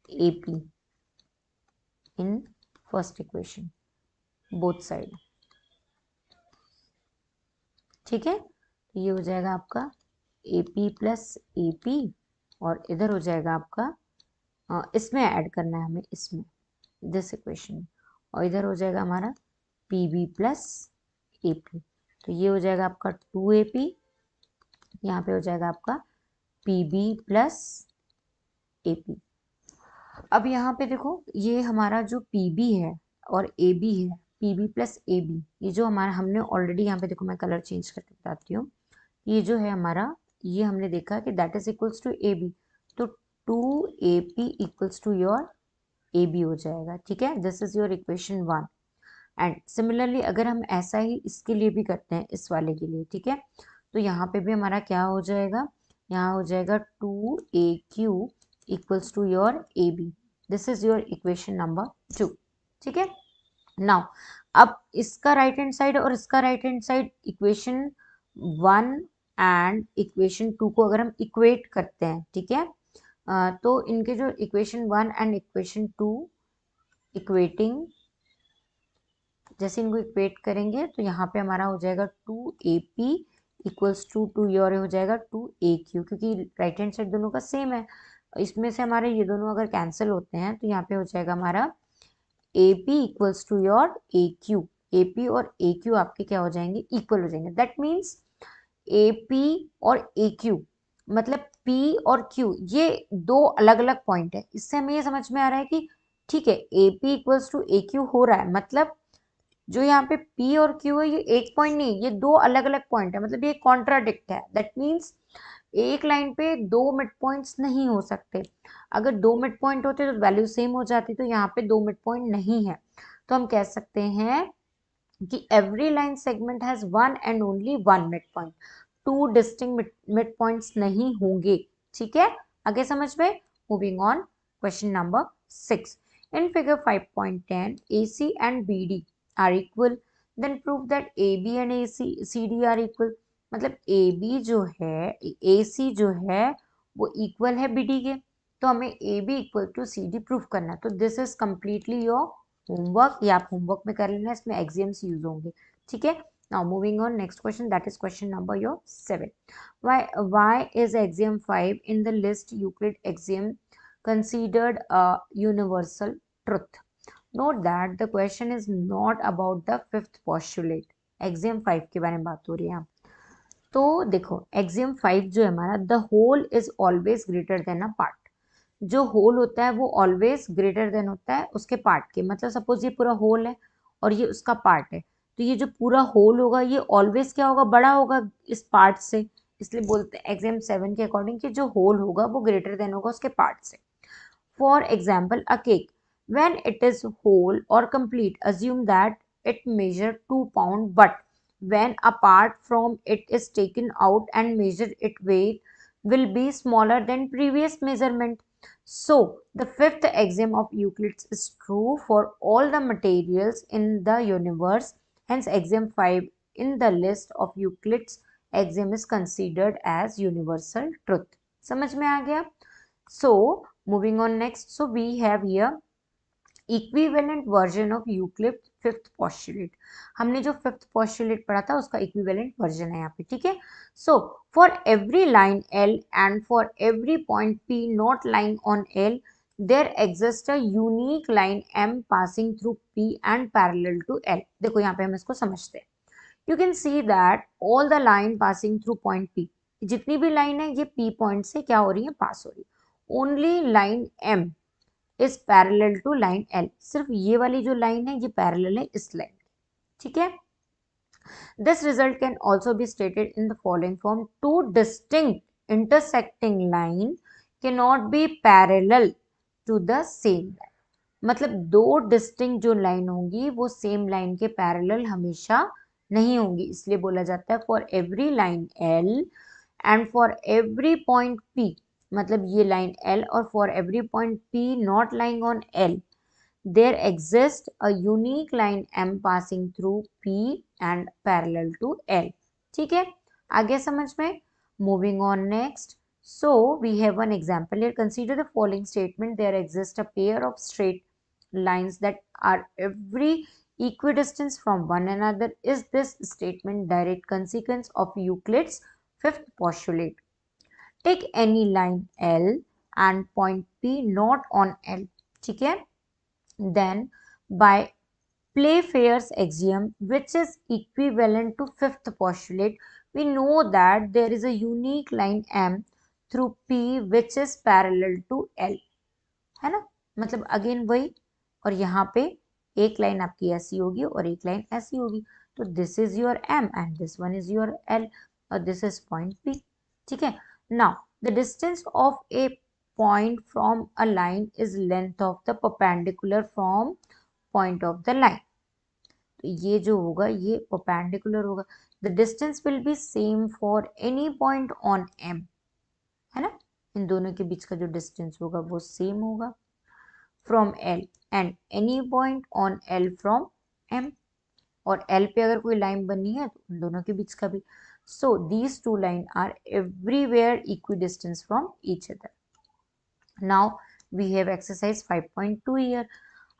A: AP in first equation both side, ठीक है। तो ये हो जाएगा आपका AP प्लस AP और इधर हो जाएगा आपका, इसमें ऐड करना है हमें, इसमें दिस इक्वेशन, और इधर हो जाएगा हमारा PB प्लस AP। तो ये हो जाएगा आपका 2AP, यहाँ पे हो जाएगा आपका PB प्लस AP। अब यहाँ पे देखो, ये हमारा जो PB है और AB है, PB प्लस AB, ये जो हमारा हमने ऑलरेडी यहाँ पे देखो, मैं कलर चेंज करके बताती हूँ। ये जो है हमारा, ये हमने देखा कि that is equals to AB, तो 2AP equals to your AB हो जाएगा, ठीक है। This is your equation 1। And similarly अगर हम ऐसा ही इसके लिए भी करते हैं, इस वाले के लिए, ठीक है, तो यहाँ पे भी हमारा क्या हो जाएगा, यहाँ हो जाएगा 2AQ equals to your AB। This is your equation number 2, ठीक है। नाउ अब इसका राइट हैंड साइड और इसका right hand side, equation 1 and equation 2 को अगर हम इक्वेट करते हैं, ठीक है, तो इनके जो इक्वेशन 1 एंड इक्वेशन 2 इक्वेटिंग, जैसे इनको इक्वेट करेंगे तो यहाँ पे हमारा हो जाएगा 2AP इक्वल्स टू योर हो जाएगा 2AQ, क्योंकि राइट हैंड साइड दोनों का सेम है। इसमें से हमारे ये दोनों अगर कैंसिल होते हैं तो यहाँ पे हो जाएगा हमारा AP equals to your AQ। AP और AQ आपके क्या हो जाएंगे, इक्वल हो जाएंगे। दैट मीन्स AP और AQ, मतलब P और Q ये दो अलग अलग पॉइंट है। इससे हमें ये समझ में आ रहा है कि ठीक है AP इक्वल्स टू AQ हो रहा है, मतलब जो यहाँ पे P और Q है ये एक पॉइंट नहीं, ये दो अलग अलग पॉइंट है, मतलब ये कॉन्ट्राडिक्ट है। दैट मीन्स एक लाइन पे दो मिड पॉइंट्स नहीं हो सकते। अगर दो मिड पॉइंट होते तो वैल्यू सेम हो जाती, तो यहाँ पे दो मिड पॉइंट नहीं है। तो हम कह सकते हैं कि every line segment has one and only one mid point, two distinct mid points नहीं होंगे। ठीक है, आगे समझ में। Moving on, question number 6। In figure 5.10 AC and BD are equal, then prove that AB and CD are equal. मतलब AB जो है, AC जो है वो इक्वल है BD के, तो हमें AB equal to CD prove करना है। तो this is completely your homework, ये आप होमवर्क में कर लेना, इसमें एग्जाम्स यूज होंगे। ठीक है, now moving on next question, that is question number your 7। why is axiom 5 in the list Euclid axiom considered a universal truth? Note that the question is not about the fifth postulate, axiom 5 के बारे में बात हो रही है यहाँ। तो देखो axiom 5 जो है हमारा, the whole is always greater than a part, जो होल होता है वो ऑलवेज ग्रेटर देन होता है उसके पार्ट के। मतलब सपोज ये पूरा होल है और ये उसका पार्ट है, तो ये जो पूरा होल होगा ये ऑलवेज क्या होगा, बड़ा होगा इस पार्ट से। इसलिए बोलते हैं एग्जाम 7 के अकॉर्डिंग कि जो होल होगा वो ग्रेटर देन होगा उसके पार्ट से। For example a cake, when it is whole or complete, assume that it measure 2 pound, but when a part from it is taken out and measure it weight will be smaller than previous measurement. So the fifth axiom of Euclid is true for all the materials in the universe. Hence axiom 5 in the list of Euclid's axiom is considered as universal truth. समझ में आ गया? So moving on next, so we have here equivalent version of Euclid fifth postulate. हमने जो fifth postulate पढ़ा था उसका equivalent version है यहाँ पे। ठीक है, so for every line L and for every point P not line on L there exist a unique line M passing through P and parallel to L। देखो यहाँ पे हम इसको समझते हैं। You can see that all the line passing through point P, जितनी भी line है ये P पॉइंट से क्या हो रही है, पास हो रही है। Only line M is parallel to line L, सिर्फ ये वाली जो लाइन है ये पैरेलल है इस लाइन। ठीक है, this result can also be stated in the following form, two distinct intersecting line can not be parallel to the same line. मतलब दो डिस्टिंक्ट जो लाइन होंगी वो सेम लाइन के पैरेलल हमेशा नहीं होंगी, इसलिए बोला जाता है for every line L and for every point P, मतलब ये लाइन L और for every point P not lying on L there exists a unique line M passing through P and parallel to L. ठीक है, आगे समझ में। Moving on next, so we have one example here. Consider the following statement: there exists a pair of straight lines that are every equidistant from one another. Is this statement direct consequence of Euclid's fifth postulate? Take any line L and point P not on L. ठीक है, then by Playfair's axiom, which is equivalent to fifth postulate, we know that there is a unique line M through P which is parallel to L, है ना। मतलब again वही, और यहाँ पे एक लाइन आपकी ऐसी होगी और एक लाइन ऐसी होगी, तो this is your M and this one is your L और दिस इज पॉइंट P। ठीक है, now the distance of A point from a line is length of the perpendicular from point of the line. तो ये जो होगा ये perpendicular होगा। The distance will be same for any point on M, है ना। इन दोनों के बीच का जो डिस्टेंस होगा वो सेम होगा from L and any point on L from M, और L पे अगर कोई लाइन बनी है तो उन दोनों के बीच का भी। So these two lines are everywhere equidistant from each other. Now we have exercise 5.2 here.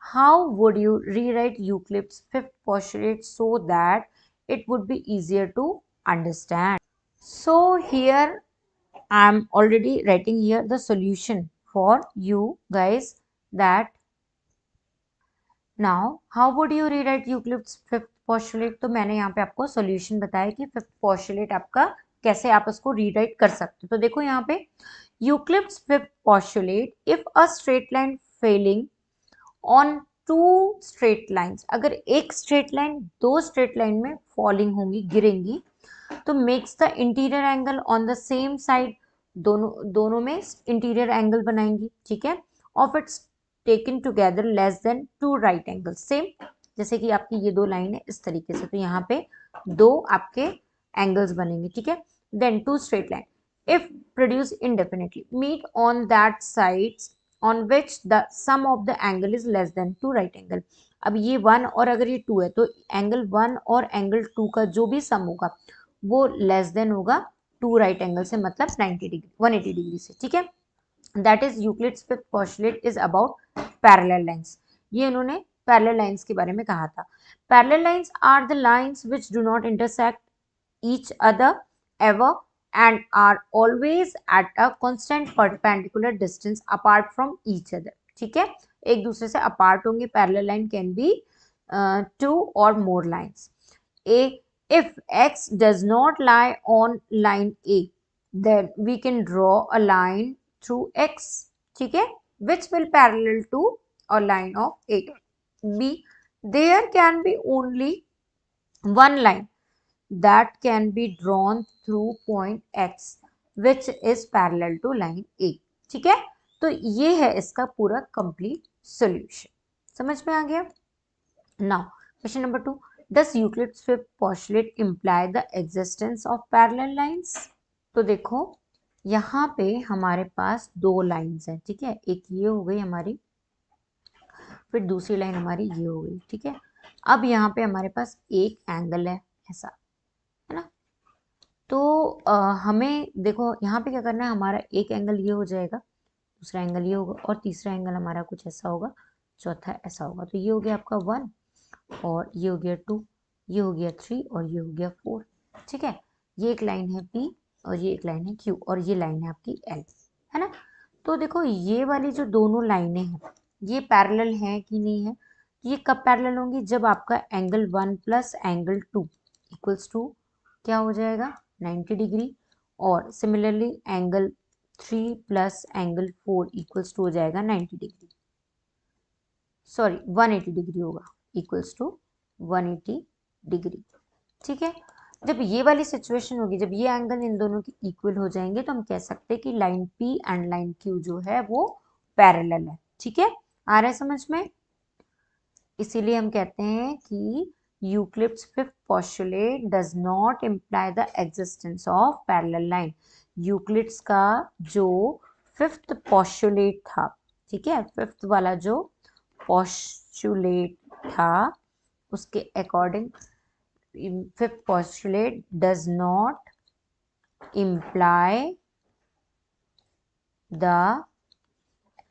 A: How would you rewrite Euclid's fifth postulate so that it would be easier to understand? So here I am already writing here the solution for you guys, that now how would you rewrite Euclid's fifth postulate? तो मैंने यहाँ पे आपको solution बताया कि fifth postulate आपका कैसे आप उसको रीराइट कर सकते हो। तो देखो यहाँ पे Euclid's fifth postulate, if a straight line falling on two straight lines, अगर एक स्ट्रेट लाइन दो स्ट्रेट लाइन में फॉलिंग होंगी, गिरेंगी, तो makes the interior angle on the same side, दोनों में इंटीरियर एंगल बनाएंगी, ठीक है, of its taken together less than two right angle, same जैसे कि आपकी ये दो लाइन है इस तरीके से, तो यहाँ पे दो आपके एंगल्स बनेंगे, ठीक है। Then two straight line if produce indefinitely meet on that sides on which the sum of the angle is less than two right angle। अब ये 1 और अगर ये 2 है तो एंगल 1 और एंगल 2 का जो भी सम होगा वो लेस देन होगा टू राइट एंगल से, मतलब 90 डिग्री 180 डिग्री से, ठीक है। That is Euclid's fifth postulate is about parallel lines. ये इन्होंने पैरेलल लाइंस के बारे में कहा था। Parallel lines are the lines which do not intersect each other ever and are always at a constant perpendicular distance apart from each other, ठीक है, एक दूसरे से अपार्ट होंगे। Parallel line can be two और more lines. A if x does not lie on line A, then we can draw a line through x, ठीक है, which will parallel to a line of A। B, there can be only one line that can be drawn through point x which is parallel to line A, ठीक है। तो ये है इसका पूरा complete solution, समझ में आ गया। Now question number 2, does Euclid's fifth postulate imply the existence of parallel lines. तो देखो यहाँ पे हमारे पास दो लाइंस हैं, ठीक है, एक ये हो गई हमारी, फिर दूसरी लाइन हमारी ये हो गई, ठीक है। अब यहाँ पे हमारे पास एक एंगल है ऐसा, है ना। तो हमें देखो यहाँ पे क्या करना है, हमारा एक एंगल ये हो जाएगा, दूसरा एंगल ये होगा और तीसरा एंगल हमारा कुछ ऐसा होगा, चौथा ऐसा होगा। तो ये हो गया आपका 1 और ये हो गया 2, ये हो गया 3 और ये हो गया 4, ठीक है। ये एक लाइन है P और ये एक लाइन है Q और ये लाइन है आपकी L, है ना। तो देखो ये वाली जो दोनों लाइनें हैं ये पैरेलल हैं कि नहीं है, ये कब पैरेलल होंगी, जब आपका angle 1 plus angle 2 equals to क्या हो जाएगा 90 डिग्री, और similarly angle 3 plus angle 4 equals to हो जाएगा 90 डिग्री, सॉरी 180 डिग्री होगा, इक्वल्स टू 180 डिग्री, ठीक है। जब ये वाली सिचुएशन होगी, जब ये एंगल इन दोनों के इक्वल हो जाएंगे, तो हम कह सकते हैं कि line P and line Q जो है वो पैरेलल है, ठीक है। आ रहा है समझ में। इसीलिए हम कहते हैं कि Euclid's fifth postulate does not imply the existence of parallel line. Euclid's का जो फिफ्थ पोस्टुलेट था, ठीक है, फिफ्थ वाला जो पोस्टुलेट था उसके according fifth postulate does not imply the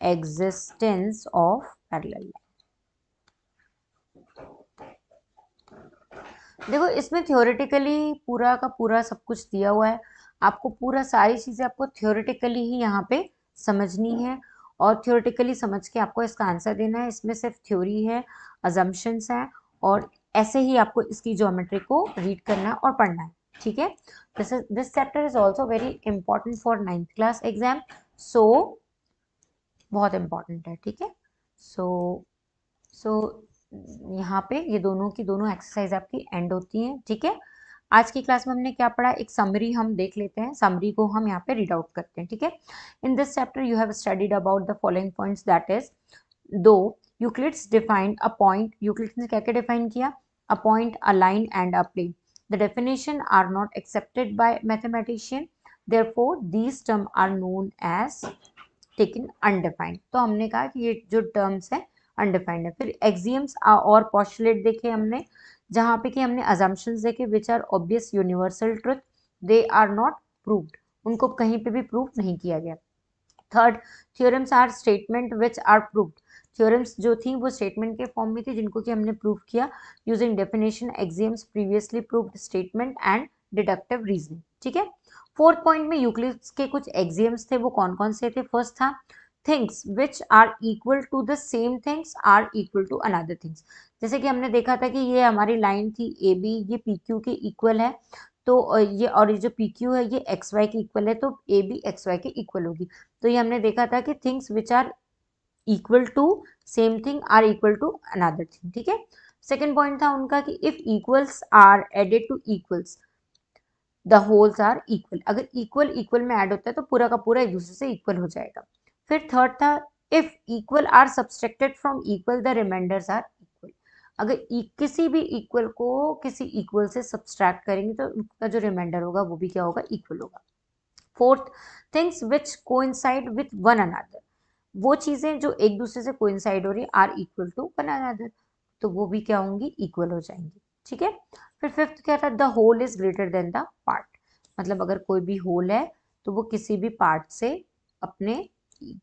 A: existence of parallel line. देखो इसमें थ्योरेटिकली पूरा का पूरा सब कुछ दिया हुआ है, आपको पूरा सारी चीजें आपको थ्योरेटिकली ही यहाँ पे समझनी है और थ्योरेटिकली समझ के आपको इसका आंसर देना है। इसमें सिर्फ थ्योरी है, अजम्पशंस हैं और ऐसे ही आपको इसकी ज्योमेट्री को रीड करना है और पढ़ना है, ठीक है। This chapter is also very important for 9th class exam, so बहुत इंपॉर्टेंट है, ठीक है। सो यहाँ पे ये दोनों की दोनों एक्सरसाइज आपकी एंड होती हैं, ठीक है। आज की क्लास में हमने क्या पढ़ा, एक समरी हम देख लेते हैं, समरी को हम यहाँ पे रीड आउट करते हैं, ठीक है। In this chapter you have studied about the following points, that is दो Euclid's defined a point, Euclid's ने क्या क्या डिफाइन किया, a point, a line and a plane. The definition are not accepted by mathematician, therefore these term are known as taken undefined. तो हमने कहा कि ये जो टर्म्स हैं अनडिफाइंड है। फिर एक्सियम्स और पोस्टुलेट देखे हमने, जहाँ पे कि हमने अजम्पशंस देखे which are obvious universal truth, they are not proved, उनको कहीं पे भी प्रूव नहीं किया गया। Third, theorems are statement which are proved, theorems जो थी वो स्टेटमेंट के फॉर्म में थी जिनको कि हमने प्रूव किया using definition, axioms, previously proved statement and deductive reasoning, ठीक है। फोर्थ पॉइंट में यूक्लिड्स के कुछ एक्सियम्स थे, वो कौन कौन से थे। फर्स्ट था things which are equal to the same things are equal to another things. जैसे कि हमने देखा था कि ये हमारी लाइन थी ए बी, ये पी क्यू के इक्वल है, तो ये और ये जो पी क्यू है ये एक्स वाई के इक्वल है, तो ए भी एक्स वाई के इक्वल होगी। तो ये हमने देखा था कि things which are equal to same thing are equal to another thing, ठीक है। सेकेंड पॉइंट था उनका कि if equals are added to equals the wholes are equal. अगर इक्वल इक्वल में ऐड होता है तो पूरा का पूरा एक दूसरे से इक्वल हो जाएगा। फिर थर्ड था if equal are subtracted from equal the remainders are equal. अगर किसी भी इक्वल को किसी इक्वल से सब्सट्रैक्ट करेंगे तो उसका जो रिमाइंडर होगा वो भी क्या होगा, इक्वल होगा। Fourth, things which coincide with one another. वो चीजें जो एक दूसरे से कोइंसाइड हो रही है are equal to one another, तो वो भी क्या होंगी, इक्वल हो जाएंगी, ठीक है। फिर फिफ्थ क्या था, the whole is greater than the part. मतलब अगर कोई भी होल है तो वो किसी भी पार्ट से अपने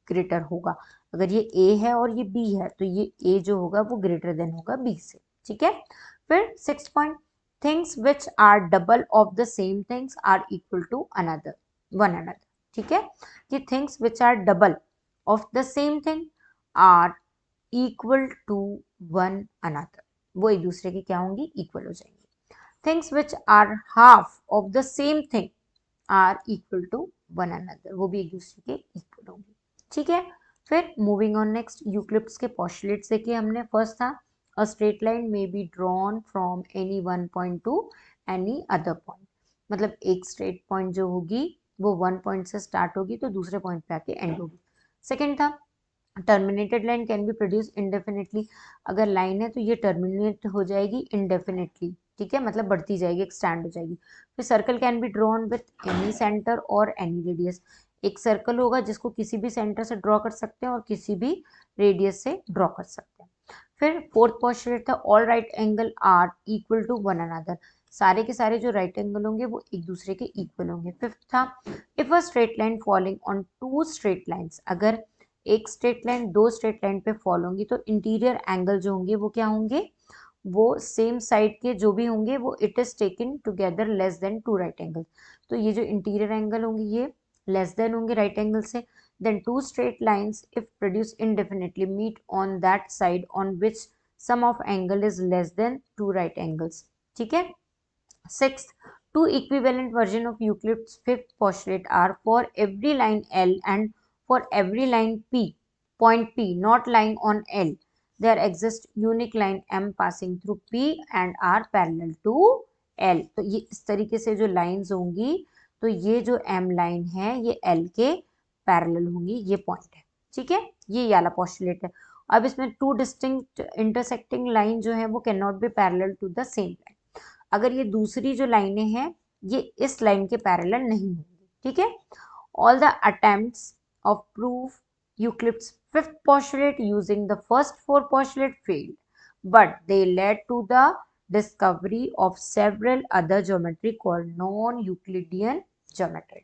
A: ग्रेटर होगा। अगर ये ए है और ये बी है तो ये ए जो होगा वो ग्रेटर देन होगा बी से, ठीक है। फिर six point, things which are double of the same things are equal to another one another, ठीक है। कि things which are double of the same thing are equal to one another, वो एक दूसरे के क्या होंगी, इक्वल हो जाएंगे। Things which are half of the same thing are equal to one another, वो भी एक दूसरे के इक्वल होंगे, ठीक है। फिर मूविंग ऑन नेक्स्ट, यूक्लिप्स के पोस्टुलेट्स देखिए हमने। फर्स्ट था अ straight line may be drawn from any one point two any other point. मतलब एक स्ट्रेट पॉइंट जो होगी वो वन पॉइंट से स्टार्ट होगी तो दूसरे पॉइंट पे आके एंड होगी। सेकेंड था terminated line can be produce indefinitely. अगर लाइन है तो ये टर्मिनेट हो जाएगी इंडेफिनेटली, ठीक है, मतलब बढ़ती जाएगी, एक्सटेंड हो जाएगी। फिर circle can be drawn with any centre और एनी रेडियस। एक सर्कल होगा जिसको किसी भी सेंटर से ड्रॉ कर सकते हैं और किसी भी रेडियस से ड्रॉ कर सकते हैं। फिर फोर्थ पोस्टुलेट था all right angle are equal to one another. सारे के सारे जो राइट एंगल होंगे वो एक दूसरे के इक्वल होंगे। फिफ्थ था if a straight line following on two straight lines. अगर एक स्ट्रेट लाइन दो स्ट्रेट लाइन पे फॉलो होंगी तो इंटीरियर एंगल जो होंगे वो क्या होंगे, वो सेम साइड के जो भी होंगे वो it is taken together less than two right angle. तो ये जो इंटीरियर एंगल होंगे ये लेस देन होंगे राइट एंगल से। Then two straight lines if produce indefinitely meet on that side on which sum of angle is less than two right angles, ठीक है। Sixth, two equivalent version of Euclid's fifth postulate are for every line L and for every line P, point P not lying on L, there exists unique line M passing through P and are parallel to L। तो ये इस तरीके से जो lines होंगी तो ये जो M लाइन है ये L के पैरेलल होंगी, ये पॉइंट है, ठीक है। ये वाला पोस्टुलेट है। अब इसमें टू डिस्टिंक्ट इंटरसेक्टिंग लाइन जो है वो can not be parallel to the same line. अगर ये दूसरी जो लाइनें हैं ये इस लाइन के पैरेलल नहीं होंगी, ठीक है। All the attempts of proof Euclid's fifth postulate using the first four postulate failed but they led to the discovery of several other geometry called non Euclidean geometry.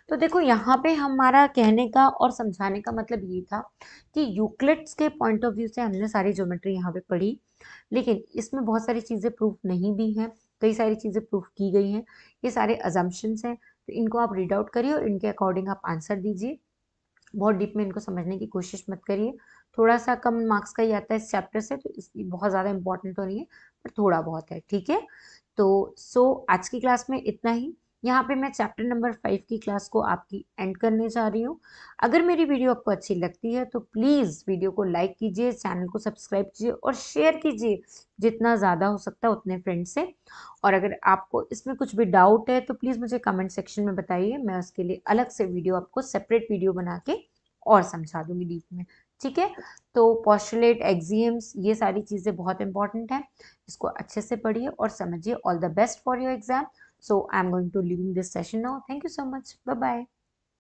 A: तो देखो यहाँ पे हमारा कहने का और समझाने का मतलब ये था कि यूक्लिड्स के पॉइंट ऑफ व्यू से हमने सारी ज्योमेट्री यहाँ पे पढ़ी, लेकिन इसमें बहुत सारी चीज़ें प्रूफ नहीं भी हैं, कई सारी चीज़ें प्रूफ की गई हैं। ये सारे अजम्पशंस हैं, तो इनको आप रीड आउट करिए और इनके अकॉर्डिंग आप आंसर दीजिए। बहुत डीप में इनको समझने की कोशिश मत करिए। थोड़ा सा कम मार्क्स का ही आता है इस चैप्टर से, तो इसकी बहुत ज़्यादा इंपॉर्टेंट तो नहीं है पर थोड़ा बहुत है, ठीक है। तो आज की क्लास में इतना ही। यहाँ पे मैं चैप्टर नंबर 5 की क्लास को आपकी एंड करने जा रही हूँ। अगर मेरी वीडियो आपको अच्छी लगती है तो प्लीज़ वीडियो को लाइक कीजिए, चैनल को सब्सक्राइब कीजिए और शेयर कीजिए जितना ज़्यादा हो सकता है उतने फ्रेंड्स से। और अगर आपको इसमें कुछ भी डाउट है तो प्लीज़ मुझे कमेंट सेक्शन में बताइए, मैं उसके लिए अलग से वीडियो आपको सेपरेट वीडियो बना के और समझा दूंगी डीप में, ठीक है। तो पोस्टुलेट, एक्सियम्स, ये सारी चीज़ें बहुत इंपॉर्टेंट है, इसको अच्छे से पढ़िए और समझिए। All the best for your exam. So I'm going to leaving this session now. Thank you so much. Bye bye.